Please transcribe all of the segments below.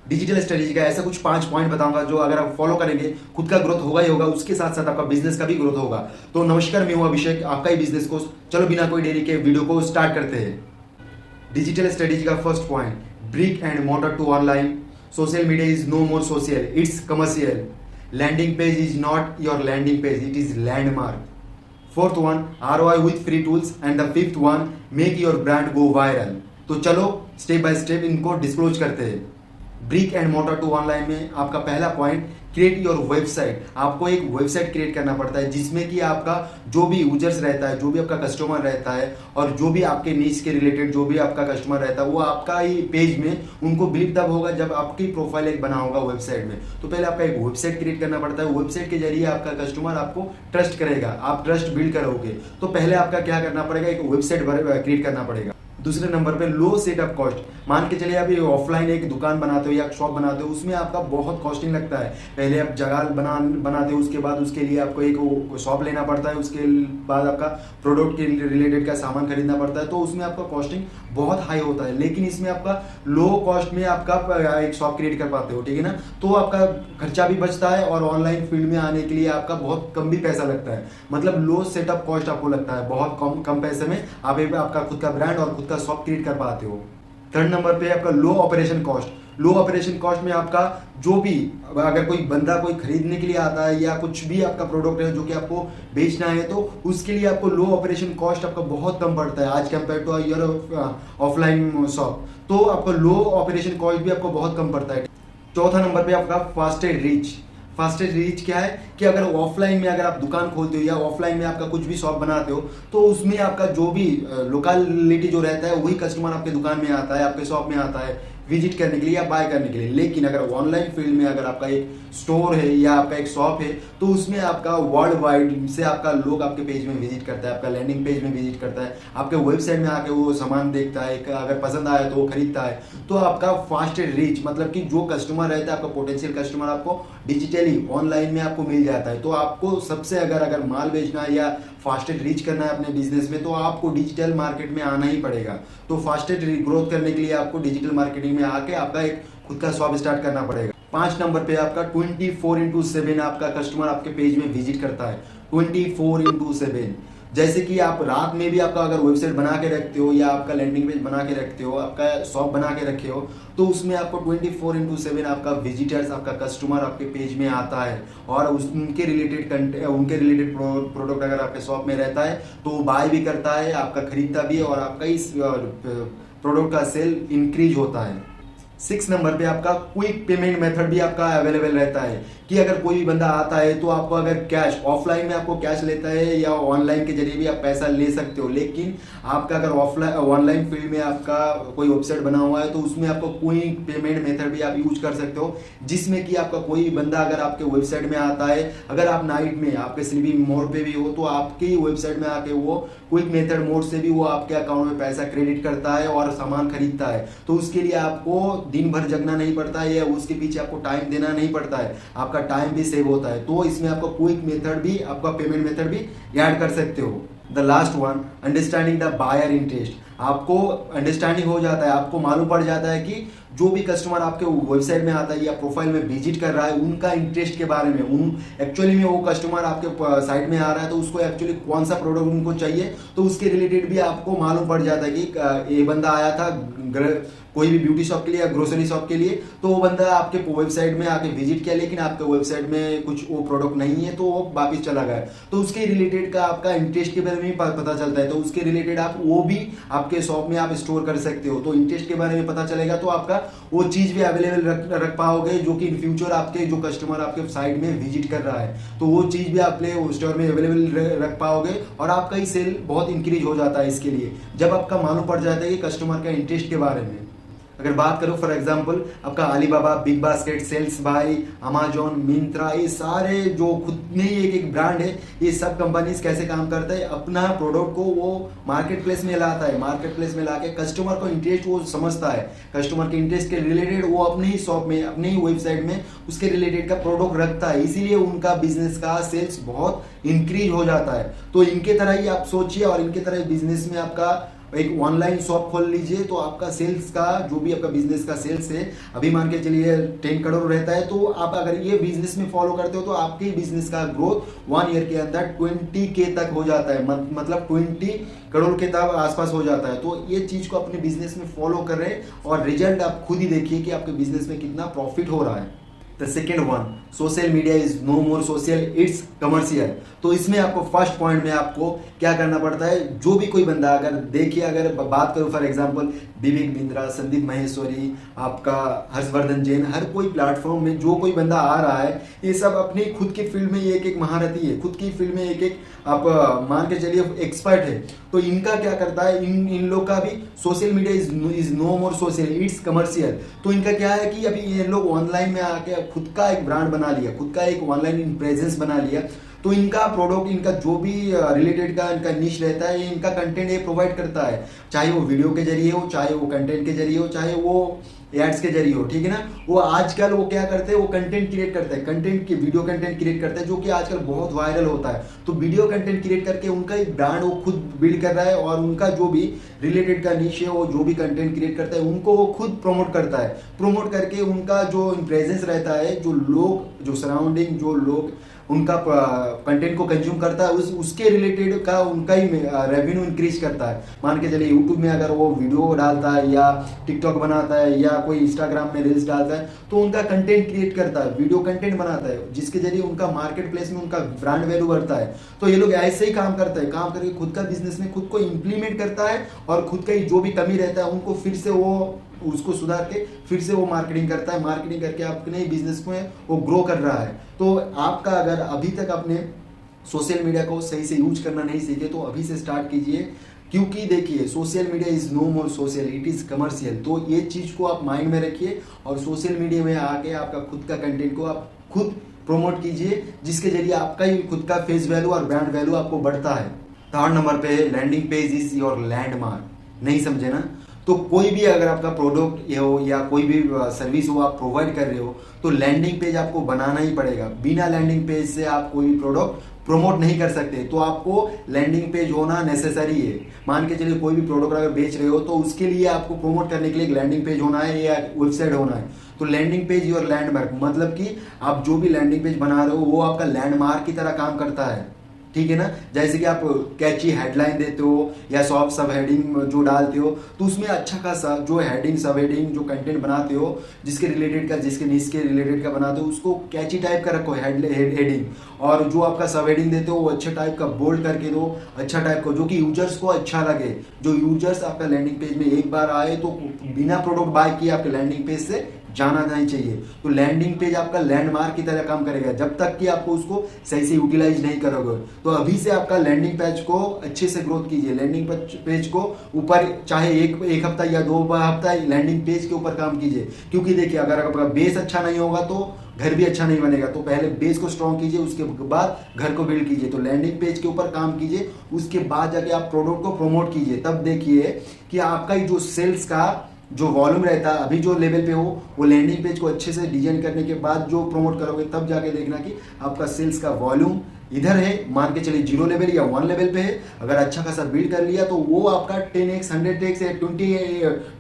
Digital strategy का ऐसा कुछ 5 पॉइंट बताऊंगा जो अगर आप फॉलो करेंगे खुद का ग्रोथ होगा ही होगा, उसके साथ साथ आपका बिजनेस का भी ग्रोथ होगा। तो नमस्कार, मैं हूं अभिषेक, आपका ही बिजनेस कोच। चलो बिना कोई देरी के वीडियो को स्टार्ट करते हैं। डिजिटल स्ट्रेटेजी का first point, brick and mortar to online. Social media is no more social, it's commercial. Landing page is not your landing page, it is landmark. Fourth one, ROI with free tools. And the fifth one, make your brand go viral. तो चलो step by step इनको disclose करते हैं। Brick and mortar to online में आपका पहला point, create your website. आपको एक वेबसाइट क्रिएट करना पड़ता है जिसमें कि आपका जो भी यूजर्स रहता है, जो भी आपका कस्टमर रहता है और जो भी आपके नीड्स के रिलेटेड जो भी आपका कस्टमर रहता है, वो आपका ही पेज में उनको बिलीव तब होगा जब आपकी प्रोफाइल एक बना होगा वेबसाइट में। तो पहले आपका एक वेबसाइट क्रिएट करना पड़ता है। वेबसाइट के जरिए आपका कस्टमर आपको ट्रस्ट करेगा, आप ट्रस्ट बिल्ड करोगे। तो पहले आपका क्या करना पड़ेगा, एक वेबसाइट क्रिएट करना पड़ेगा। दूसरे नंबर पे लो सेटअप कॉस्ट। मान के चलिए आप ये ऑफलाइन एक दुकान बनाते हो या शॉप बनाते हो, उसमें आपका बहुत कॉस्टिंग लगता है। पहले आप जगह बनाते हो, उसके बाद उसके लिए आपको एक शॉप लेना पड़ता है, उसके बाद आपका प्रोडक्ट के रिलेटेड का सामान खरीदना पड़ता है। तो उसमें आपका कॉस्टिंग बहुत हाई होता है। लेकिन इसमें आपका लो कॉस्ट में आपका एक शॉप क्रिएट कर पाते हो, ठीक है ना। तो आपका खर्चा भी बचता है और ऑनलाइन फील्ड में आने के लिए आपका बहुत कम भी पैसा लगता है। मतलब लो सेटअप कॉस्ट आपको लगता है, बहुत कम पैसे में आप आपका खुद का ब्रांड और खुद का शॉप क्रिएट कर पाते हो। थर्ड नंबर पे आपका लो ऑपरेशन कॉस्ट। लो ऑपरेशन कॉस्ट में आपका जो भी, अगर कोई बंदा कोई खरीदने के लिए आता है या कुछ भी आपका प्रोडक्ट है जो कि आपको बेचना है, तो उसके लिए आपको लो ऑपरेशन कॉस्ट आपका बहुत कम पड़ता है आज compare to your offline shop. तो आपको लो ऑपरेशन कॉस्ट भी आपको बहुत कम पड़ता है। चौथा नंबर पे आपका फास्टेस्ट रीच। फास्टेस्ट रीच क्या है कि अगर ऑफलाइन में अगर आप दुकान खोलते हो या ऑफलाइन में आपका कुछ भी शॉप बनाते हो, तो उसमें आपका जो भी लोकेलिटी जो रहता है वही कस्टमर आपके दुकान में आता है, आपके शॉप में आता है विजिट करने के लिए या बाय करने के लिए। लेकिन अगर ऑनलाइन फील्ड में अगर आपका एक स्टोर है या आपका एक शॉप है, तो उसमें आपका वर्ल्ड वाइड से आपका लोग आपके पेज में विजिट करता है, आपका लैंडिंग पेज में विजिट करता है, आपके वेबसाइट में आके वो सामान देखता है, अगर पसंद आया तो वो खरीदता है। तो आपका फास्टेस्ट रीच, मतलब कि जो कस्टमर रहता है आपका पोटेंशियल कस्टमर आपको डिजिटली ऑनलाइन में आपको मिल जाता है। तो आपको सबसे अगर माल बेचना है या फास्टेस्ट रीच करना है अपने बिजनेस में, तो आपको डिजिटल मार्केट में आना ही पड़ेगा। तो फास्टेस्ट ग्रोथ करने के लिए आपको डिजिटल मार्केटिंग में आके आपका एक खुद का शॉप स्टार्ट करना पड़ेगा। 5 नंबर पे आपका 24/7 आपका कस्टमर आपके पेज में विजिट करता है। 24/7 जैसे कि आप रात में भी आपका अगर वेबसाइट बना के रखते हो या आपका लैंडिंग पेज बना के रखते हो, आपका शॉप बना के रखे हो, तो उसमें आपको 24/7 आपका विजिटर्स, आपका कस्टमर आपके पेज में आता है और उनके रिलेटेड प्रोडक्ट अगर आपके शॉप में रहता है तो वो बाय भी करता है, आपका खरीदता भी है और आपका इस प्रोडक्ट का सेल इंक्रीज होता है। 6 नंबर पे आपका क्विक पेमेंट मेथड भी आपका अवेलेबल रहता है कि अगर कोई भी बंदा आता है तो आपको अगर कैश, ऑफलाइन में आपको कैश लेता है या ऑनलाइन के जरिए भी आप पैसा ले सकते हो। लेकिन आपका अगर ऑनलाइन फील्ड में आपका कोई वेबसाइट बना हुआ है तो उसमें आपको क्विक पेमेंट मेथड भी आप यूज कर सकते हो, जिसमें कि आपका कोई बंदा अगर आपके वेबसाइट में आता है, अगर आप नाइट में आपके स्लीपिंग मोड पे भी हो, तो आपकी वेबसाइट में आके वो क्विक मेथड मोड से भी वो आपके अकाउंट में पैसा क्रेडिट करता है और सामान खरीदता है। तो उसके लिए आपको दिन भर जगना नहीं पड़ता है या उसके पीछे आपको टाइम देना नहीं पड़ता है, आपका टाइम भी सेव होता है। तो इसमें आपका क्विक मेथड भी, आपका पेमेंट मेथड भी ऐड कर सकते हो। The last one, understanding the buyer interest. आपको अंडरस्टैंडिंग हो जाता है, आपको मालूम पड़ जाता है कि जो भी कस्टमर आपके वेबसाइट में आता है या प्रोफाइल में विजिट कर रहा है, उनका इंटरेस्ट के बारे में, एक्चुअली में वो कस्टमर आपके साइट में आ रहा है तो उसको एक्चुअली कौन सा प्रोडक्ट उनको चाहिए, तो उसके रिलेटेड भी आपको मालूम पड़ जाता है कि ये बंदा आया था कोई भी ब्यूटी शॉप के लिए या ग्रोसरी शॉप के लिए, तो वो बंदा आपके वेबसाइट में आके विजिट किया लेकिन आपके वेबसाइट में कुछ वो प्रोडक्ट नहीं है तो वो वापस चला गया। तो उसके रिलेटेड का आपका इंटरेस्ट के बारे में पता चलता है, तो उसके रिलेटेड आप वो भी आपके शॉप में आप स्टोर कर सकते हो। तो इंटरेस्ट के बारे में पता चलेगा तो आपका वो चीज भी अवेलेबल रख पाओगे जो कि इन फ्यूचर आपके जो कस्टमर आपके साइट में विजिट कर रहा है, तो वो चीज भी आप स्टोर में अवेलेबल रख पाओगे और आपका ही सेल बहुत इंक्रीज हो जाता है इसके लिए, जब आपका मालूम पड़ जाता है कि कस्टमर का इंटरेस्ट के बारे में। अगर बात करूं फॉर एग्जांपल आपका Alibaba, Big Basket, sales buy, Amazon, Myntra, ये सारे जो खुद में ही एक ब्रांड है, ये सब कंपनीज कैसे काम करता है, अपना प्रोडक्ट को वो मार्केट प्लेस में लाता है, मार्केट प्लेस में लाके कस्टमर को इंटरेस्ट वो समझता है, कस्टमर के इंटरेस्ट के रिलेटेड वो अपने ही शॉप में, अपने ही वेबसाइट में उसके रिलेटेड का प्रोडक्ट रखता है, इसीलिए उनका बिजनेस का सेल्स बहुत इंक्रीज हो जाता है। तो इनके तरह ही आप सोचिए और इनके तरह बिजनेस में आपका एक ऑनलाइन शॉप खोल लीजिए, तो आपका सेल्स का जो भी आपका बिजनेस का सेल्स है, अभी मान के चलिए 10 करोड़ रहता है, तो आप अगर ये बिजनेस में फॉलो करते हो तो आपके बिजनेस का ग्रोथ 1 ईयर के अंदर 20K तक हो जाता है, मतलब 20 करोड़ के तक आसपास हो जाता है। तो ये चीज को अपने बिजनेस में फॉलो कर रहे हैं और रिजल्ट आप खुद ही देखिए कि आपके बिजनेस में कितना प्रॉफिट हो रहा है। The second one, social media is no more social, it's commercial. तो इसमें आपको फर्स्ट पॉइंट में आपको क्या करना पड़ता है, जो भी कोई बंदा अगर देखिए, अगर बात करूं फॉर एग्जांपल विवेक बिंद्रा, संदीप माहेश्वरी, आपका हर्षवर्धन जैन, हर कोई प्लेटफॉर्म में जो कोई बंदा आ रहा है, ये सब अपनी खुद की फील्ड में एक एक महारथी है, खुद की फील्ड में एक एक आप मान के चलिए एक्सपर्ट है। तो इनका क्या करता है, इन लोग का भी social media is no more social, it's commercial. तो इनका क्या है कि अभी ये लोग ऑनलाइन में आके खुद का एक ब्रांड बना लिया, खुद का एक ऑनलाइन प्रेजेंस बना लिया। तो इनका प्रोडक्ट, इनका जो भी रिलेटेड का इनका निश रहता है, इनका कंटेंट ये प्रोवाइड करता है, चाहे वो वीडियो के जरिए हो, चाहे वो कंटेंट के जरिए हो, चाहे वो एड्स के जरिए हो, ठीक है ना। वो आजकल वो क्या करते हैं, वो कंटेंट क्रिएट करते हैं, कंटेंट की वीडियो कंटेंट क्रिएट करते हैं, जो कि आजकल बहुत वायरल होता है। तो वीडियो कंटेंट क्रिएट करके उनका एक ब्रांड वो खुद बिल्ड कर रहा है, और उनका जो भी रिलेटेड का निश है, वो जो भी कंटेंट क्रिएट करता है उनको वो खुद प्रमोट करता है। प्रमोट करके उनका जो प्रेजेंस रहता है, जो लोग, जो सराउंडिंग, जो लोग उनका कंटेंट को कंज्यूम करता है, उसके रिलेटेड का उनका ही रेवेन्यू इंक्रीज करता है। मान के चलिए यूट्यूब में अगर वो वीडियो डालता है, या टिकटॉक बनाता है, या कोई इंस्टाग्राम में रील्स डालता है, तो उनका कंटेंट क्रिएट करता है, वीडियो कंटेंट बनाता है, जिसके जरिए उनका मार्केट प्लेस में उनका ब्रांड वैल्यू बढ़ता है। तो ये लोग ऐसे ही काम करते हैं, काम करके खुद का बिजनेस में खुद को इंप्लीमेंट करता है, और खुद का जो भी कमी रहता है उनको फिर से वो उसको सुधार के फिर से वो मार्केटिंग करता है, मार्केटिंग करके अपने बिजनेस में वो ग्रो कर रहा है। तो आपका अगर अभी तक आपने सोशल मीडिया को सही से यूज करना नहीं सीखे, तो अभी से स्टार्ट कीजिए, क्योंकि देखिए social media is no more social, it is commercial. तो ये चीज को आप माइंड में रखिए, और सोशल मीडिया में आके आपका खुद का कंटेंट को आप खुद प्रोमोट कीजिए, जिसके जरिए आपका ही खुद का फेस वैल्यू और ब्रांड वैल्यू आपको बढ़ता है। थर्ड नंबर पे landing page is your landmark. नहीं समझे ना? तो कोई भी अगर आपका प्रोडक्ट हो या कोई भी सर्विस हो आप प्रोवाइड कर रहे हो, तो लैंडिंग पेज आपको बनाना ही पड़ेगा। बिना लैंडिंग पेज से आप कोई प्रोडक्ट प्रमोट नहीं कर सकते। तो आपको लैंडिंग पेज होना नेसेसरी है। मान के चलिए कोई भी प्रोडक्ट अगर बेच रहे हो, तो उसके लिए आपको प्रमोट करने के लिए एक लैंडिंग पेज होना है या वेबसाइट होना है। तो लैंडिंग पेज योर लैंडमार्क, मतलब कि आप जो भी लैंडिंग पेज बना रहे हो वो आपका लैंडमार्क की तरह काम करता है, ठीक है ना। जैसे कि आप कैची हेडलाइन देते हो या सॉफ्ट सब हेडिंग जो डालते हो, तो उसमें अच्छा खासा जो हेडिंग सब हेडिंग जो कंटेंट बनाते हो, जिसके रिलेटेड का, जिसके निश के रिलेटेड का बनाते हो, उसको कैची टाइप का रखो हेडिंग, और जो आपका सब हेडिंग देते हो वो अच्छा टाइप का बोल्ड करके दो, अच्छा टाइप का, जो कि यूजर्स को अच्छा लगे। जो यूजर्स आपका लैंडिंग पेज में एक बार आए तो बिना प्रोडक्ट बाय किए आपके लैंडिंग पेज से जाना नहीं चाहिए। तो लैंडिंग पेज आपका लैंडमार्क की तरह काम करेगा, जब तक कि आपको उसको सही से यूटिलाइज नहीं करोगे। तो अभी से आपका लैंडिंग पेज को अच्छे से ग्रोथ कीजिए। लैंडिंग पेज को ऊपर चाहे एक हफ्ता या 2 हफ्ता लैंडिंग पेज के ऊपर काम कीजिए, क्योंकि देखिए अगर आपका बेस अच्छा नहीं होगा तो घर भी अच्छा नहीं बनेगा। तो पहले बेस को स्ट्रॉन्ग कीजिए, उसके बाद घर को बिल्ड कीजिए। तो लैंडिंग पेज के ऊपर काम कीजिए, उसके बाद जाके आप प्रोडक्ट को प्रमोट कीजिए। तब देखिए कि आपका जो सेल्स का जो वॉल्यूम रहता है, अभी जो लेवल पे हो, वो लैंडिंग पेज को अच्छे से डिजाइन करने के बाद जो प्रमोट करोगे, तब जाके देखना कि आपका सेल्स का वॉल्यूम इधर है, मान के चलिए 0 लेवल या 1 लेवल पे है। अगर अच्छा खासा बिल्ड कर लिया तो वो आपका 10x 100x या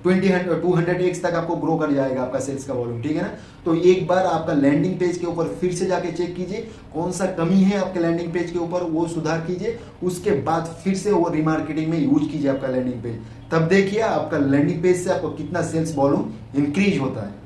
200x तक आपको ग्रो कर जाएगा आपका सेल्स का वॉल्यूम, ठीक है ना। तो एक बार आपका लैंडिंग पेज के ऊपर फिर से जाके चेक कीजिए कौन सा कमी है आपके लैंडिंग पेज के ऊपर, वो सुधार कीजिए। उसके बाद फिर से वो रिमार्केटिंग में यूज कीजिए आपका लैंडिंग पेज। तब देखिए आपका लैंडिंग पेज से आपको कितना सेल्स वॉल्यूम इंक्रीज होता है।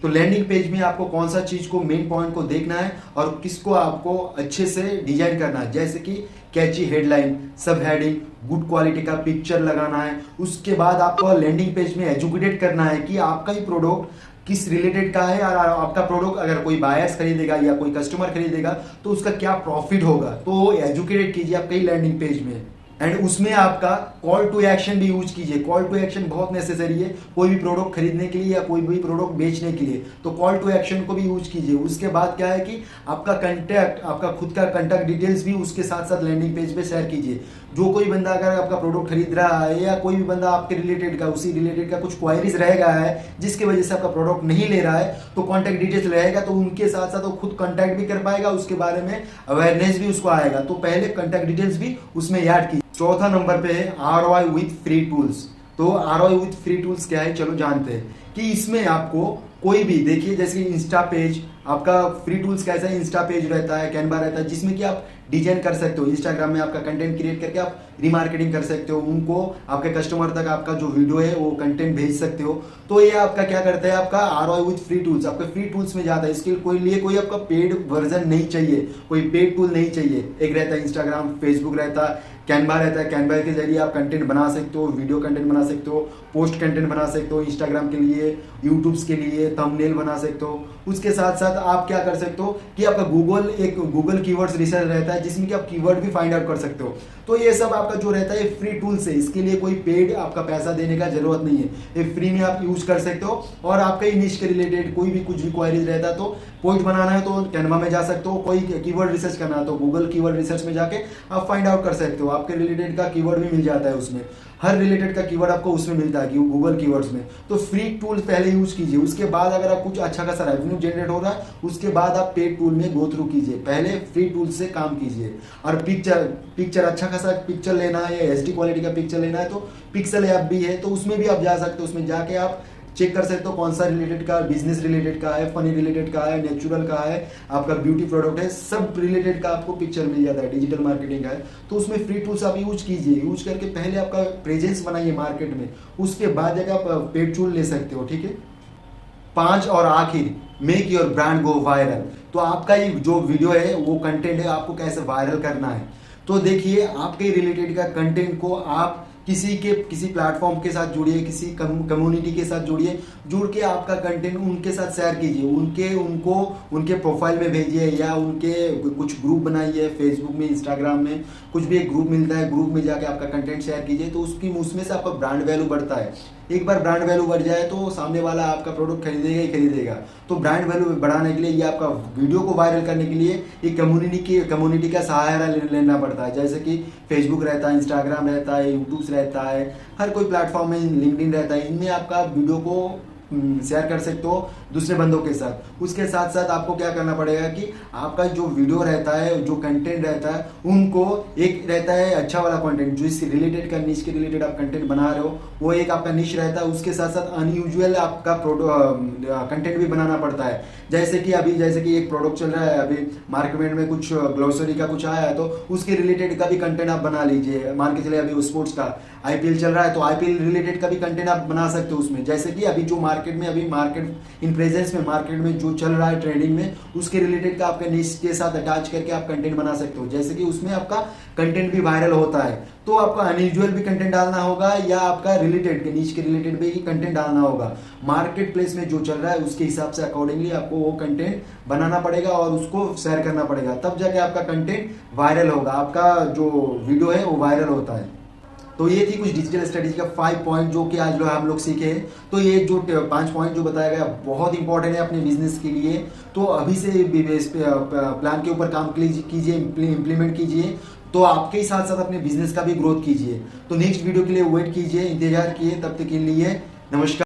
तो लैंडिंग पेज में आपको कौन सा चीज को, मेन पॉइंट को देखना है और किसको आपको अच्छे से डिजाइन करना है। जैसे कि कैची हेडलाइन, सब हेडिंग, गुड क्वालिटी का पिक्चर लगाना है। उसके बाद आपको लैंडिंग पेज में एजुकेटेड करना है कि आपका ही प्रोडक्ट किस रिलेटेड का है, और आपका प्रोडक्ट अगर कोई बायर्स खरीदेगा या कोई कस्टमर खरीदेगा तो उसका क्या प्रॉफिट होगा। तो एजुकेटेड कीजिए आपका ही लैंडिंग पेज में। एंड उसमें आपका कॉल टू एक्शन भी यूज कीजिए। कॉल टू एक्शन बहुत नेसेसरी है कोई भी प्रोडक्ट खरीदने के लिए या कोई भी प्रोडक्ट बेचने के लिए। तो कॉल टू एक्शन को भी यूज कीजिए। उसके बाद क्या है कि आपका कंटैक्ट, आपका खुद का कंटैक्ट डिटेल्स भी उसके साथ साथ लैंडिंग पेज पे शेयर कीजिए। जो कोई बंदा अगर आपका प्रोडक्ट खरीद रहा है या कोई भी बंदा आपके रिलेटेड का, उसी रिलेटेड का कुछ क्वायरीज रह गया है जिसकी वजह से आपका प्रोडक्ट नहीं ले रहा है, तो कॉन्टैक्ट डिटेल्स रहेगा, तो उनके साथ साथ वो खुद कॉन्टैक्ट भी कर पाएगा, उसके बारे में अवेयरनेस भी उसको आएगा। तो पहले कॉन्टैक्ट डिटेल्स भी उसमें ऐड कीजिए। चौथा नंबर पे है ROI विथ फ्री टूल्स। तो ROI विथ फ्री टूल्स क्या है, चलो जानते हैं कि इसमें आपको कोई भी, देखिए जैसे इंस्टा पेज, आपका फ्री टूल्स कैसा है, इंस्टा पेज रहता है, कैनवा रहता है, जिसमें कि आप डिजाइन कर सकते हो, इंस्टाग्राम में आपका कंटेंट क्रिएट करके आप रिमार्केटिंग कर सकते हो, उनको आपके कस्टमर तक आपका जो वीडियो है वो कंटेंट भेज सकते हो। तो ये आपका क्या करता है, आपका ROI विथ फ्री टूल्स, आपके फ्री टूल्स में जाता है। इसके लिए कोई आपका पेड वर्जन नहीं चाहिए, कोई पेड टूल नहीं चाहिए। एक रहता है इंस्टाग्राम, फेसबुक रहता है, कैनवा रहता है, कैनवा के जरिए आप कंटेंट बना सकते हो, वीडियो कंटेंट बना सकते हो, पोस्ट कंटेंट बना सकते हो, इंस्टाग्राम के लिए, यूट्यूब्स के लिए थंबनेल बना सकते हो। उसके साथ साथ आप क्या कर सकते हो कि आपका गूगल कीवर्ड्स रिसर्च रहता है, जिसमें कि आप कीवर्ड भी फाइंड आउट कर सकते हो। तो ये सब आपका जो रहता है फ्री टूल्स है, इसके लिए कोई पेड आपका पैसा देने का जरूरत नहीं है, ये फ्री में आप यूज कर सकते हो। और आपका निश के रिलेटेड कोई भी कुछ भी क्वेरीज रहता है, तो पोस्ट बनाना है तो कैनवा में जा सकते हो, कोई कीवर्ड रिसर्च करना है तो गूगल कीवर्ड रिसर्च में जाके आप फाइंड आउट कर सकते हो, आपके रिलेटेड का कीवर्ड भी मिल जाता है उसमें, हर रिलेटेड का कीवर्ड आपको उसमें मिलता है गूगल कीवर्ड्स में। तो फ्री टूल पहले यूज कीजिए, उसके बाद अगर आप कुछ अच्छा खासा रेवेन्यू जनरेट हो रहा है, उसके बाद आप पेड टूल में गो थ्रू कीजिए, पहले फ्री टूल से काम कीजिए। और पिक्चर अच्छा खासा पिक्चर लेना है या HD क्वालिटी का पिक्चर लेना है, तो पिक्सल ऐप भी है, तो उसमें भी आप जा सकते हो, उसमें जाके आप चेक कर सकते हो कौन सा रिलेटेड का, बिजनेस रिलेटेड का है, फनी रिलेटेड का है, नेचुरल का है, आपका ब्यूटी प्रोडक्ट है, सब रिलेटेड का आपको पिक्चर मिल जाता है, डिजिटल मार्केटिंग का है। तो उसमें फ्री टूल्स आप यूज कीजिए, यूज करके पहले आपका प्रेजेंस बनाइए मार्केट में, उसके बाद जाकर आप पेड टूल ले सकते हो, ठीक है। 5 और आखिर, make your brand go viral. तो आपका ये जो वीडियो है, वो कंटेंट है, आपको कैसे वायरल करना है। तो देखिए, आपके रिलेटेड का कंटेंट को आप किसी प्लेटफॉर्म के साथ जुड़िए, किसी कम्युनिटी के साथ जुड़िए, जुड़ के आपका कंटेंट उनके साथ शेयर कीजिए, उनके प्रोफाइल में भेजिए, या उनके कुछ ग्रुप बनाइए, फेसबुक में, इंस्टाग्राम में कुछ भी एक ग्रुप मिलता है, ग्रुप में जाके आपका कंटेंट शेयर कीजिए। तो उसमें से आपका ब्रांड वैल्यू बढ़ता है। एक बार ब्रांड वैल्यू बढ़ जाए तो सामने वाला आपका प्रोडक्ट खरीदेगा ही खरीदेगा। तो ब्रांड वैल्यू बढ़ाने के लिए, ये आपका वीडियो को वायरल करने के लिए एक कम्युनिटी का सहारा लेना पड़ता है। जैसे कि फेसबुक रहता है, इंस्टाग्राम रहता है, यूट्यूब रहता है, हर कोई प्लेटफॉर्म में, लिंक्डइन रहता है, इनमें आपका वीडियो को शेयर कर सकते हो दूसरे बंदों के साथ। उसके साथ साथ आपको क्या करना पड़ेगा कि आपका जो वीडियो रहता है, जो कंटेंट रहता है, उनको एक रहता है अच्छा वाला कंटेंट, जो इससे रिलेटेड का, निश के रिलेटेड आप कंटेंट बना रहे हो, वो एक आपका निश रहता है। उसके साथ साथ अनयूजुअल आपका कंटेंट भी बनाना पड़ता है। जैसे कि एक प्रोडक्ट चल रहा है, अभी मार्केट में कुछ ग्लोसरी का कुछ आया है, तो उसके रिलेटेड का भी कंटेंट आप बना लीजिए। मान के चले अभी स्पोर्ट्स का IPL चल रहा है, तो IPL रिलेटेड का भी कंटेंट आप बना सकते हो उसमें। जैसे कि अभी जो मार्केट इन प्रेजेंस में, मार्केट में जो चल रहा है ट्रेडिंग में, उसके रिलेटेड का आपके निश के साथ अटैच करके आप कंटेंट बना सकते हो। जैसे कि उसमें आपका कंटेंट भी वायरल होता है, तो आपका अनयूजुअल भी कंटेंट डालना होगा, या आपका रिलेटेड के, निश के रिलेटेड भी कंटेंट डालना होगा। मार्केट प्लेस में जो चल रहा है उसके हिसाब से अकॉर्डिंगली आपको वो कंटेंट बनाना पड़ेगा और उसको शेयर करना पड़ेगा, तब जाके आपका कंटेंट वायरल होगा, आपका जो वीडियो है वो वायरल होता है। तो ये थी कुछ डिजिटल स्ट्रेटेजी का 5 पॉइंट, जो कि आज हम लोग सीखे हैं। तो ये जो 5 पॉइंट जो बताया गया बहुत इंपॉर्टेंट है अपने बिजनेस के लिए। तो अभी से इस प्लान के ऊपर काम कीजिए, इम्प्लीमेंट कीजिए, तो आपके ही साथ साथ अपने बिजनेस का भी ग्रोथ कीजिए। तो नेक्स्ट वीडियो के लिए वेट कीजिए, इंतजार कीजिए, तब तक के लिए नमस्कार।